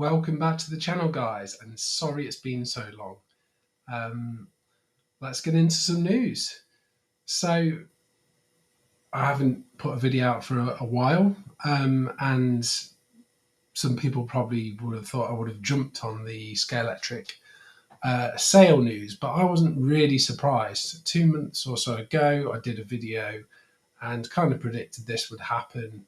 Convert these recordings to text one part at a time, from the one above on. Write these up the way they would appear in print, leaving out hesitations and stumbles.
Welcome back to the channel, guys, and sorry it's been so long. Let's get into some news. So I haven't put a video out for a while, and some people probably would have thought I would have jumped on the Scalextric sale news, but I wasn't really surprised. 2 months or so ago, I did a video and kind of predicted this would happen.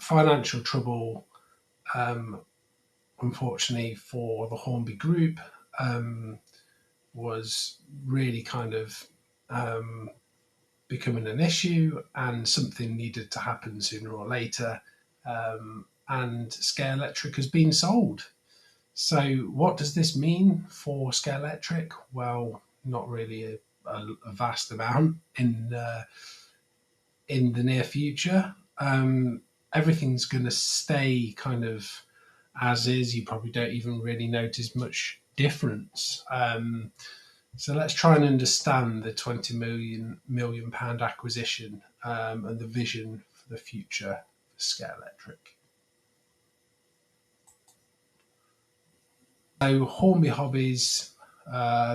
Financial trouble, unfortunately for the Hornby Group, was really kind of becoming an issue, and something needed to happen sooner or later. And Scalextric has been sold. So what does this mean for Scalextric? Well, not really a vast amount in the near future. Everything's going to stay kind of as is. You probably don't even really notice much difference. So let's try and understand the £20 million acquisition and the vision for the future for Scalextric. So Hornby Hobbies,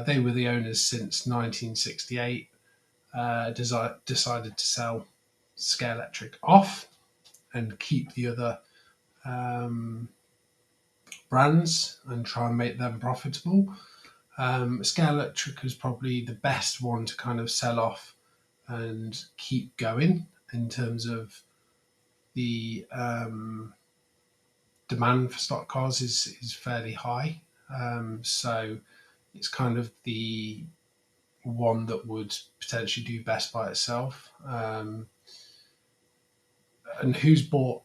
they were the owners since 1968, decided to sell Scalextric off and keep the other brands and try and make them profitable. Scalextric is probably the best one to kind of sell off and keep going in terms of the demand for stock cars is fairly high. So it's kind of the one that would potentially do best by itself. And who's bought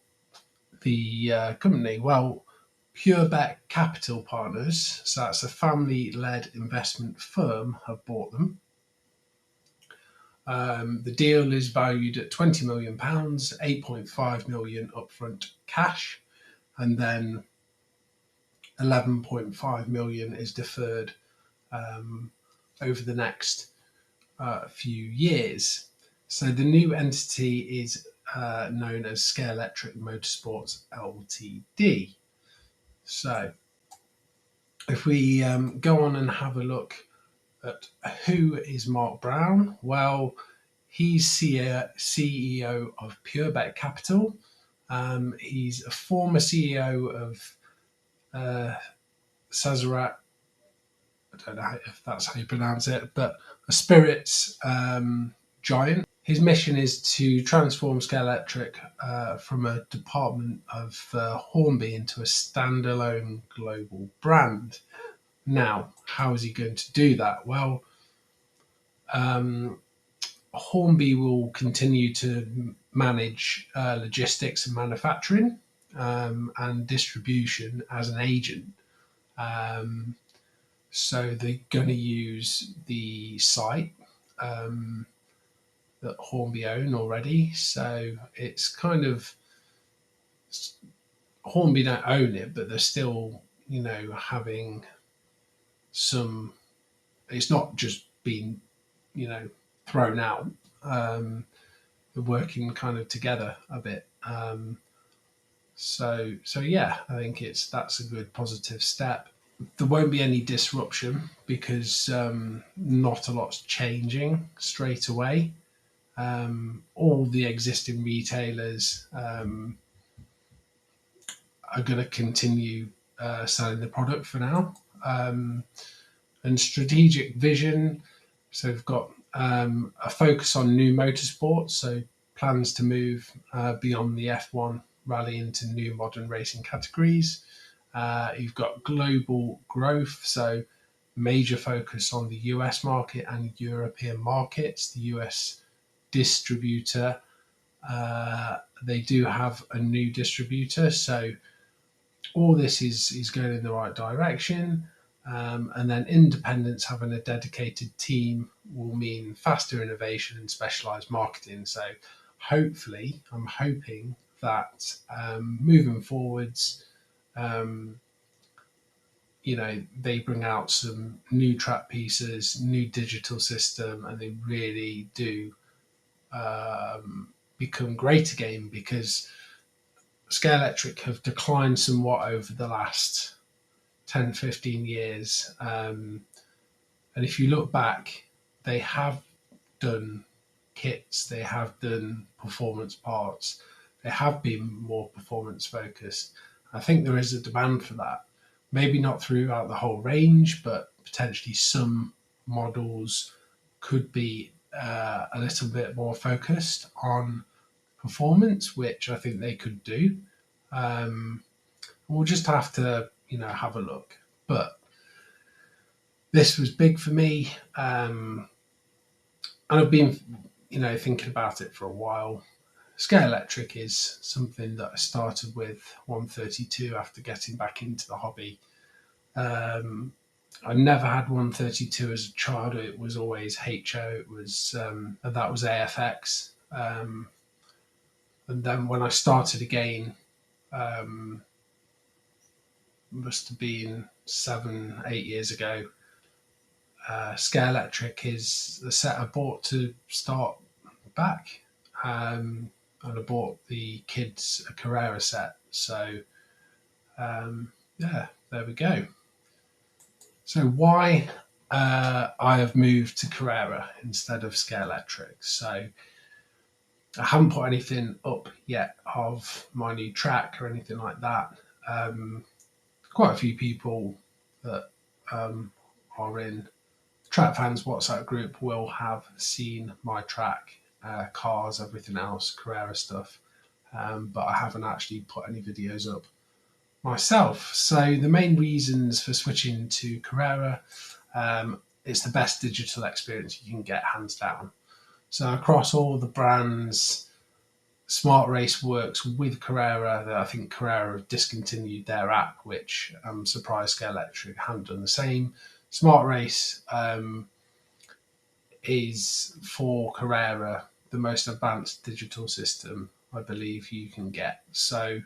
the company? Well, PureBet Capital Partners, so that's a family-led investment firm, have bought them. The deal is valued at £20 million, 8.5 million upfront cash, and then 11.5 million is deferred over the next few years. So the new entity is known as Scalextric Motorsports Ltd. So if we go on and have a look at who is Mark Brown, well, he's CEO of PureBet Capital. He's a former CEO of Sazerac, I don't know if that's how you pronounce it, but a spirits giant. His mission is to transform Scalextric from a department of Hornby into a standalone global brand. Now, how is he going to do that? Well, Hornby will continue to manage logistics and manufacturing and distribution as an agent. So they're going to use the site that Hornby own already. So it's kind of, Hornby don't own it, but they're still, having some, it's not just been, thrown out. They're working kind of together a bit. So yeah, I think that's a good positive step. There won't be any disruption because not a lot's changing straight away. All the existing retailers are going to continue selling the product for now. And strategic vision, so we've got a focus on new motorsports, so plans to move beyond the F1 rally into new modern racing categories. You've got global growth, so major focus on the US market and European markets. The US distributor, they do have a new distributor, so all this is going in the right direction. And then independence, having a dedicated team, will mean faster innovation and specialized marketing. So hopefully, I'm hoping that moving forwards, they bring out some new track pieces, new digital system, and they really do become great again, because Scalextric have declined somewhat over the last 10, 15 years. And if you look back, they have done kits, they have done performance parts, they have been more performance focused. I think there is a demand for that. Maybe not throughout the whole range, but potentially some models could be a little bit more focused on performance, which I think they could do. We'll just have to, have a look. But this was big for me, and I've been, thinking about it for a while. Scalextric is something that I started with 132 after getting back into the hobby. I never had 132 as a child. It was always HO. It was that was AFX. And then when I started again, must have been 7, 8 years ago. Scalextric is the set I bought to start back, and I bought the kids a Carrera set. So yeah, there we go. So why I have moved to Carrera instead of Scalextric. So I haven't put anything up yet of my new track or anything like that. Quite a few people that are in Track Fans WhatsApp group will have seen my track, cars, everything else, Carrera stuff, but I haven't actually put any videos up myself. So the main reasons for switching to Carrera, it's the best digital experience you can get, hands down. So across all the brands, Smart Race works with Carrera. I think Carrera have discontinued their app, which I'm surprised Scalextric haven't done the same. Smart Race is for Carrera the most advanced digital system I believe you can get. So,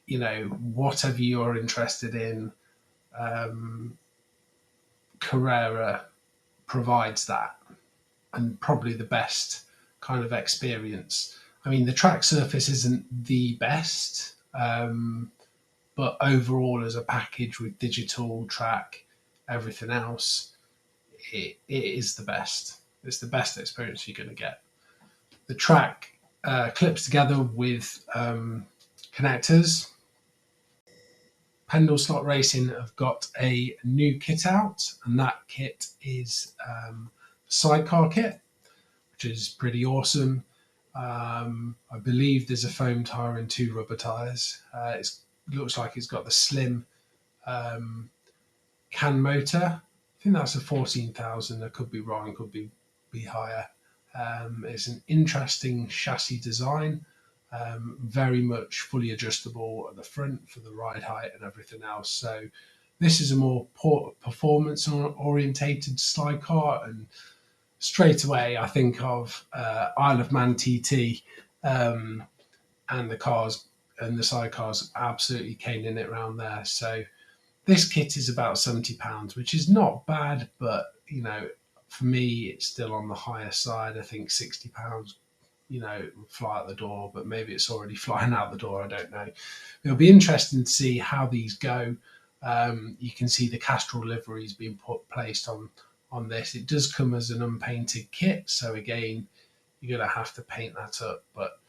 whatever you're interested in, Carrera provides that, and probably the best kind of experience. I mean, the track surface isn't the best, but overall as a package with digital track, everything else, it is the best. It's the best experience you're going to get. The track clips together with connectors. Pendle Slot Racing have got a new kit out, and that kit is sidecar kit, which is pretty awesome. I believe there's a foam tyre and 2 rubber tyres. It looks like it's got the slim can motor. I think that's a 14,000. I could be wrong, could be higher. It's an interesting chassis design, very much fully adjustable at the front for the ride height and everything else. So this is a more performance orientated slide car, and straight away I think of Isle of Man TT, and the cars and the sidecars absolutely caning it around there. So this kit is about £70, which is not bad, but for me it's still on the higher side. I think £60 fly out the door, but maybe it's already flying out the door, I don't know. It'll be interesting to see how these go. You can see the Castrol liveries being placed on this. It does come as an unpainted kit, so again you're going to have to paint that up, but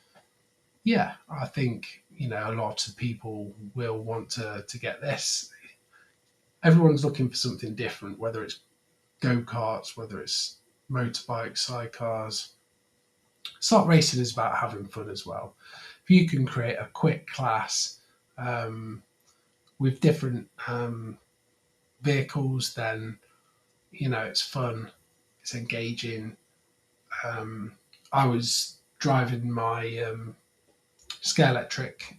yeah, I think a lot of people will want to get this. Everyone's looking for something different, whether it's go-karts, whether it's motorbikes, sidecars. Slot racing is about having fun as well. If you can create a quick class with different vehicles, then it's fun, it's engaging. I was driving my Scalextric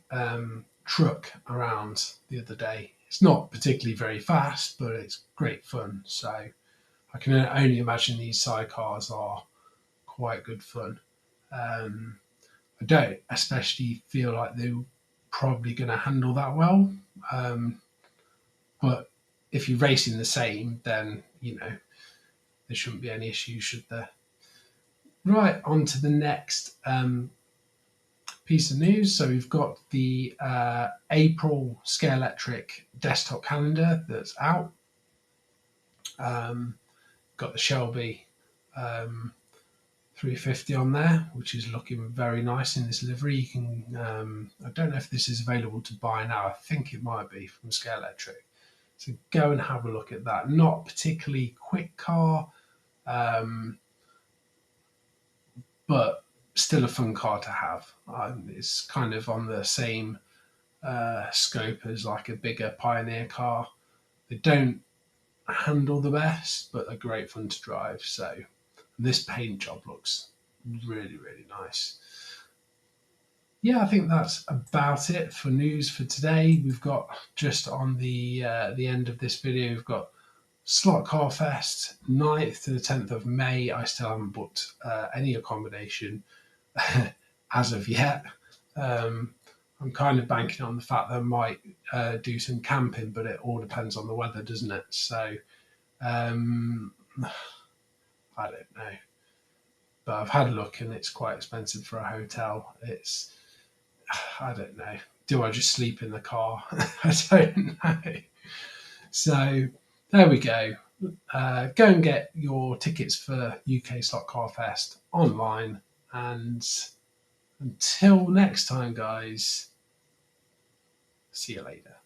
truck around the other day. It's not particularly very fast, but it's great fun. So I can only imagine these sidecars are quite good fun. I don't especially feel like they're probably going to handle that well. But if you're racing the same, then, there shouldn't be any issues, should there? Right, on to the next piece of news. So we've got the April Scalextric desktop calendar that's out. Got the Shelby 350 on there, which is looking very nice in this livery. You can, I don't know if this is available to buy now. I think it might be from Scalextric. So go and have a look at that. Not particularly quick car, but still a fun car to have. It's kind of on the same scope as like a bigger Pioneer car. They don't handle the best, but they're great fun to drive. So this paint job looks really, really nice. Yeah, I think that's about it for news for today. We've got just on the end of this video, we've got Slot Car Fest, 9th to the 10th of May. I still haven't booked any accommodation as of yet. I'm kind of banking on the fact that I might do some camping, but it all depends on the weather, doesn't it? So I don't know. But I've had a look and it's quite expensive for a hotel. I don't know. Do I just sleep in the car? I don't know. So there we go. Go and get your tickets for UK Slot Car Fest online. And until next time, guys, see you later.